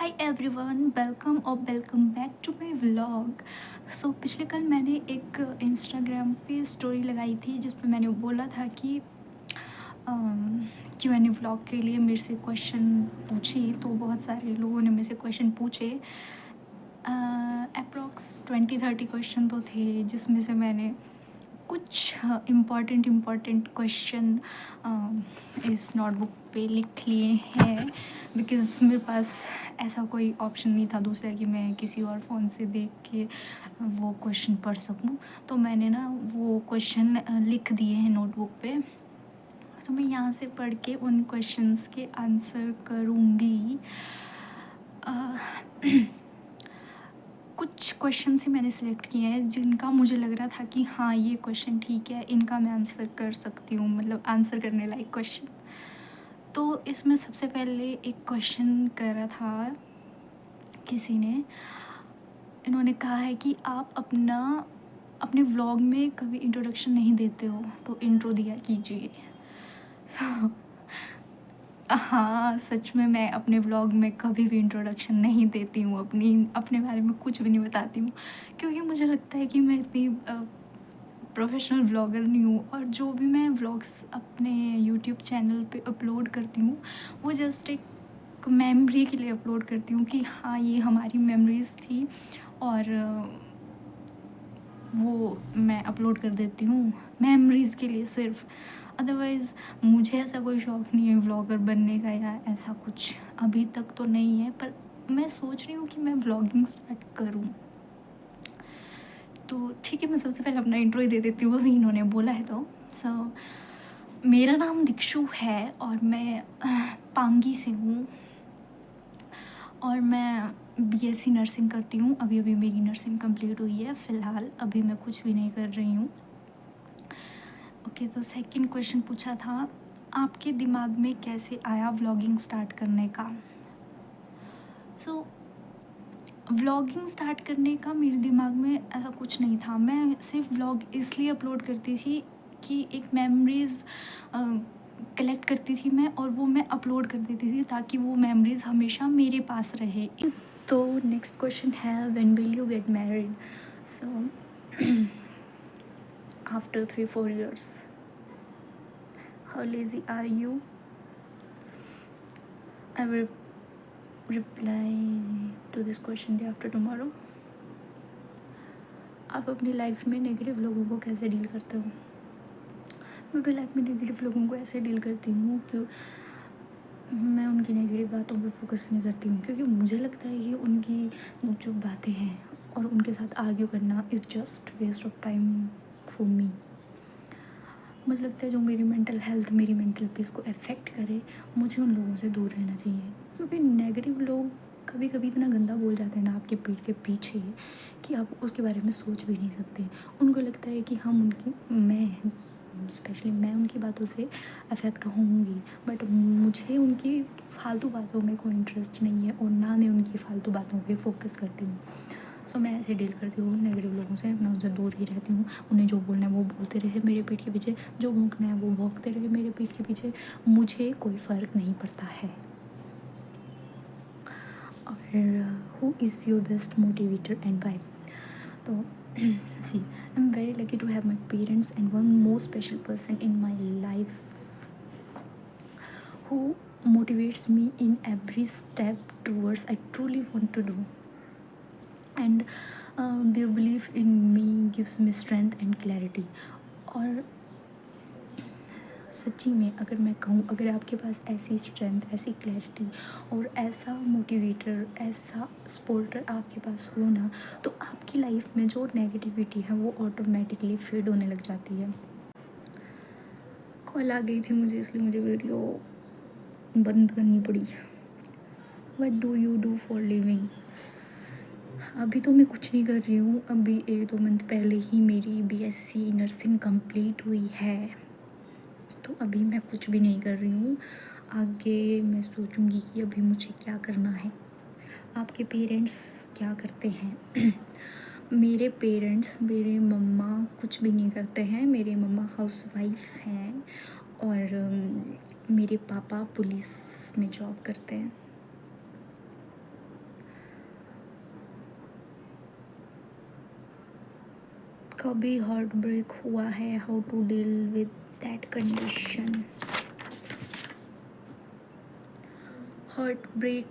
Hi everyone, welcome back to my vlog. So पिछले कल मैंने एक इंस्टाग्राम पे स्टोरी लगाई थी जिस पे मैंने बोला था कि Q&A व्लॉग के लिए मेरे से क्वेश्चन पूछी। तो बहुत सारे लोगों ने मेरे से क्वेश्चन पूछे। अप्रॉक्स 20-30 क्वेश्चन तो थे जिसमें से मैंने कुछ इम्पॉर्टेंट क्वेश्चन इस नोटबुक पे लिख लिए हैं, बिकॉज़ मेरे पास ऐसा कोई ऑप्शन नहीं था दूसरा कि मैं किसी और फ़ोन से देख के वो क्वेश्चन पढ़ सकूं। तो मैंने ना वो क्वेश्चन लिख दिए हैं नोटबुक पे। तो मैं यहाँ से पढ़ के उन क्वेश्चंस के आंसर करूँगी। कुछ क्वेश्चन ही मैंने सिलेक्ट किए हैं जिनका मुझे लग रहा था कि हाँ ये क्वेश्चन ठीक है, इनका मैं आंसर कर सकती हूँ, मतलब आंसर करने लायक क्वेश्चन। तो इसमें सबसे पहले एक क्वेश्चन करा था किसी ने। इन्होंने कहा है कि आप अपने व्लॉग में कभी इंट्रोडक्शन नहीं देते हो, तो इंट्रो दिया कीजिए। तो हाँ, सच में मैं अपने व्लॉग में कभी भी इंट्रोडक्शन नहीं देती हूँ, अपने बारे में कुछ भी नहीं बताती हूँ, क्योंकि मुझे लगता है कि मैं इतनी प्रोफेशनल व्लॉगर नहीं हूँ। और जो भी मैं व्लॉग्स अपने यूट्यूब चैनल पे अपलोड करती हूँ वो जस्ट एक मेमोरी के लिए अपलोड करती हूँ कि हाँ ये हमारी मेमोरीज़ थी, और वो मैं अपलोड कर देती हूँ मेमोरीज़ के लिए सिर्फ। अदरवाइज़ मुझे ऐसा कोई शौक़ नहीं है व्लॉगर बनने का, या ऐसा कुछ अभी तक तो नहीं है, पर मैं सोच रही हूँ कि मैं व्लॉगिंग स्टार्ट करूँ। तो ठीक है, मैं सबसे पहले अपना इंट्रो ही दे देती हूँ, अभी इन्होंने बोला है तो। सो मेरा नाम दीक्षु है और मैं पांगी से हूँ, और मैं बीएससी नर्सिंग करती हूँ। अभी अभी मेरी नर्सिंग कंप्लीट हुई है। फ़िलहाल अभी मैं कुछ भी नहीं कर रही हूँ। ओके, तो सेकंड क्वेश्चन पूछा था, आपके दिमाग में कैसे आया व्लॉगिंग स्टार्ट करने का। सो व्लॉगिंग स्टार्ट करने का मेरे दिमाग में ऐसा कुछ नहीं था। मैं सिर्फ व्लॉग इसलिए अपलोड करती थी कि एक मेमोरीज़ कलेक्ट करती थी मैं, और वो मैं अपलोड कर देती थी ताकि वो मेमोरीज़ हमेशा मेरे पास रहे। तो नेक्स्ट क्वेश्चन है, when will you get married. So after 3-4 years. How lazy are you? I will reply to this question day after tomorrow. आप अपनी लाइफ में नेगेटिव लोगों को कैसे डील करते हो। मैं अपनी लाइफ में नेगेटिव लोगों को ऐसे डील करती हूँ कि मैं उनकी नेगेटिव बातों पे फोकस नहीं करती हूँ, क्योंकि मुझे लगता है कि उनकी जो बातें हैं और उनके साथ आर्ग्यू करना is just waste of time for me. मुझे लगता है जो मेरी मेंटल हेल्थ, मेरी मेंटल पीस को अफेक्ट करे, मुझे उन लोगों से दूर रहना चाहिए। क्योंकि नेगेटिव लोग कभी कभी इतना गंदा बोल जाते हैं ना आपकी पीठ के पीछे कि आप उसके बारे में सोच भी नहीं सकते। उनको लगता है कि मैं स्पेशली मैं उनकी बातों से अफेक्ट होंगी, बट मुझे उनकी फालतू बातों में कोई इंटरेस्ट नहीं है, और ना मैं उनकी फालतू बातों पे फोकस करती हूँ। सो मैं ऐसे डील करती हूँ नेगेटिव लोगों से। मैं उनसे दूर ही रहती हूँ। उन्हें जो बोलना है वो बोलते रहे मेरे पीठ के पीछे, जो भौंकना है वो भौंकते रहे मेरे पीठ के पीछे, मुझे कोई फ़र्क नहीं पड़ता है। और who is your best motivator and why. तो see, I am very lucky to have my parents and one more special person in my life who motivates me in every step towards I truly want to do. And their belief in me gives me strength and clarity. और सच्ची में अगर मैं कहूँ, अगर आपके पास ऐसी strength, ऐसी क्लैरिटी और ऐसा मोटिवेटर, ऐसा सपोर्टर आपके पास हो ना, तो आपकी लाइफ में जो नेगेटिविटी है वो ऑटोमेटिकली फेड होने लग जाती है। कॉल आ गई थी मुझे, इसलिए मुझे वीडियो बंद करनी पड़ी। What do you do for living. अभी तो मैं कुछ नहीं कर रही हूँ। अभी 1-2 मंथ पहले ही मेरी बीएससी नर्सिंग कंप्लीट हुई है, तो अभी मैं कुछ भी नहीं कर रही हूँ। आगे मैं सोचूंगी कि अभी मुझे क्या करना है। आपके पेरेंट्स क्या करते हैं। मेरे पेरेंट्स, मेरे मम्मा कुछ भी नहीं करते हैं। मेरे मम्मा हाउसवाइफ हैं, और मेरे पापा पुलिस में जॉब करते हैं। कभी हार्ट ब्रेक हुआ है, how to deal with that condition? Heart break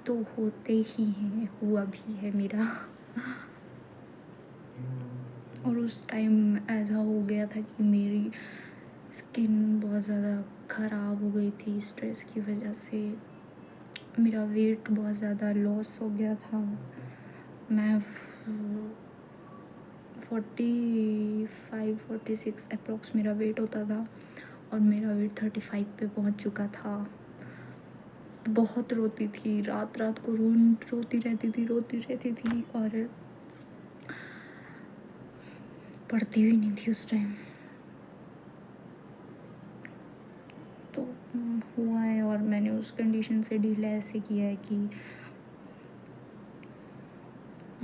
तो होते ही हैं, हुआ भी है मेरा। और उस टाइम ऐसा हो गया था कि मेरी स्किन बहुत ज़्यादा ख़राब हो गई थी स्ट्रेस की वजह से। मेरा वेट बहुत ज़्यादा लॉस हो गया था। मैं 45-46 अप्रॉक्स मेरा वेट होता था और मेरा वेट 35 पे पहुंच चुका था। बहुत रोती थी, रात रात को रोती रहती थी और पढ़ती भी नहीं थी उस टाइम। तो हुआ है और मैंने उस कंडीशन से डील ऐसे किया है कि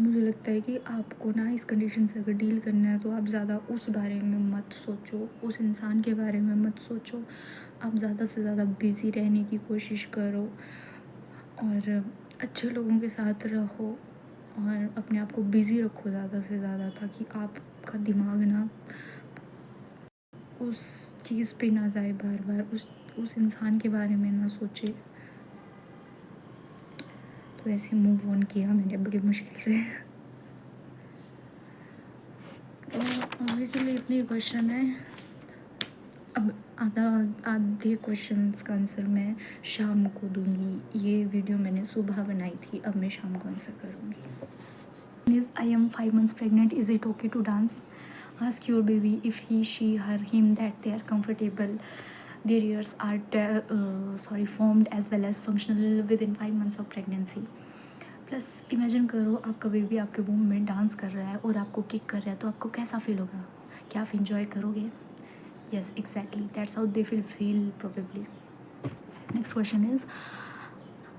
मुझे लगता है कि आपको ना इस कंडीशन से अगर डील करना है तो आप ज़्यादा उस बारे में मत सोचो, उस इंसान के बारे में मत सोचो। आप ज़्यादा से ज़्यादा बिज़ी रहने की कोशिश करो और अच्छे लोगों के साथ रहो और अपने आप को बिज़ी रखो ज़्यादा से ज़्यादा, ताकि आपका दिमाग ना उस चीज़ पे ना जाए, बार बार उस इंसान के बारे में ना सोचे। तो ऐसे मूव ऑन किया मैंने बड़ी मुश्किल से। तो अभी के लिए इतने क्वेश्चन है। अब आधे क्वेश्चंस का आंसर मैं शाम को दूंगी। ये वीडियो मैंने सुबह बनाई थी, अब मैं शाम को आंसर करूँगी। I am 5 months pregnant. Is it okay to dance? Ask your baby if he, she, her, him that they are comfortable. Their ears are formed as well as functional within 5 months of pregnancy. Plus imagine करो आपका baby आपके boom में dance कर रहा है और आपको kick कर रहा है, तो आपको कैसा फील होगा? क्या आप इंजॉय करोगे? Yes exactly, that's how they feel probably. Next question is,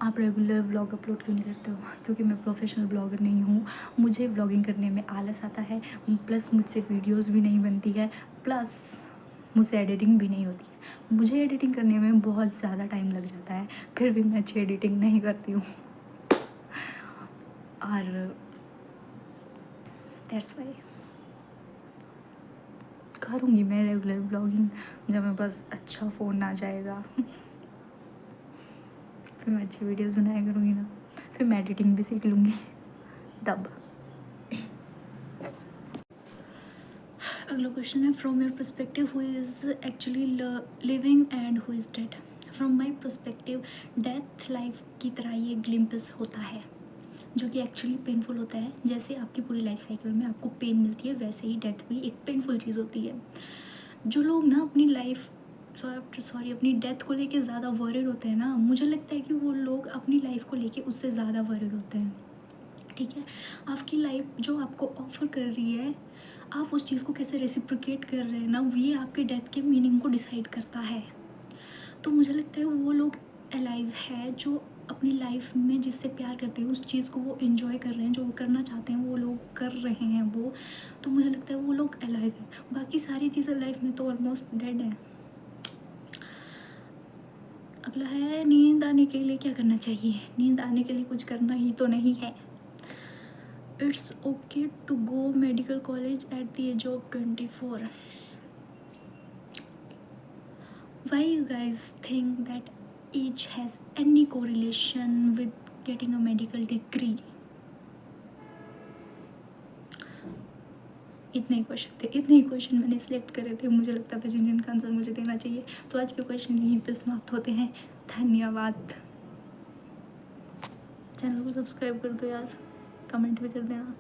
आप रेगुलर व्लॉग अपलोड क्यों नहीं करते हो? क्योंकि मैं प्रोफेशनल ब्लॉगर नहीं हूँ, मुझे व्लॉगिंग करने में आलस आता है, प्लस मुझसे वीडियोस भी नहीं बनती है, प्लस मुझसे एडिटिंग भी नहीं होती है। मुझे एडिटिंग करने में बहुत ज़्यादा टाइम लग जाता है, फिर भी मैं अच्छी एडिटिंग नहीं करती हूँ। और दैट्स वाई करूँगी मैं रेगुलर ब्लॉगिंग जब मेरे पास अच्छा फ़ोन आ जाएगा। फिर मैं अच्छी वीडियोस बनाया करूँगी ना, फिर मैं एडिटिंग भी सीख लूँगी तब। अगला क्वेश्चन है, from your perspective who is actually living and who is dead? From my perspective death life की तरह ये ग्लिम्पस होता है, जो कि एक्चुअली पेनफुल होता है। जैसे आपकी पूरी लाइफ साइकिल में आपको पेन मिलती है, वैसे ही डेथ भी एक पेनफुल चीज़ होती है। जो लोग ना अपनी लाइफ अपनी डेथ को लेके ज़्यादा वरिड होते हैं ना, मुझे लगता है कि वो लोग अपनी लाइफ को लेके उससे ज़्यादा वरिड होते हैं। ठीक है, आपकी लाइफ जो आपको ऑफर कर रही है, आप उस चीज़ को कैसे रेसिप्रोकेट कर रहे हैं ना, ये आपके डेथ के मीनिंग को डिसाइड करता है। तो मुझे लगता है वो लोग अलाइव है जो अपनी लाइफ में जिससे प्यार करते हैं, उस चीज़ को वो इन्जॉय कर रहे हैं, जो वो करना चाहते हैं वो लोग कर रहे हैं वो। तो मुझे लगता है वो लोग अलाइव है। बाकी सारी चीज़ें लाइफ में तो ऑलमोस्ट डेड है। अगला है, नींद आने के लिए क्या करना चाहिए? नींद आने के लिए कुछ करना ही तो नहीं है। It's okay to go medical college at the age of 24. Why you guys think that age has any correlation with getting a medical degree? इतने ही क्वेश्चन मैंने सिलेक्ट करे थे, मुझे लगता था जिनका आंसर मुझे देना चाहिए। तो आज के क्वेश्चन यहीं पे समाप्त होते हैं। धन्यवाद। चैनल को सब्सक्राइब कर दो यार, कमेंट भी कर देना।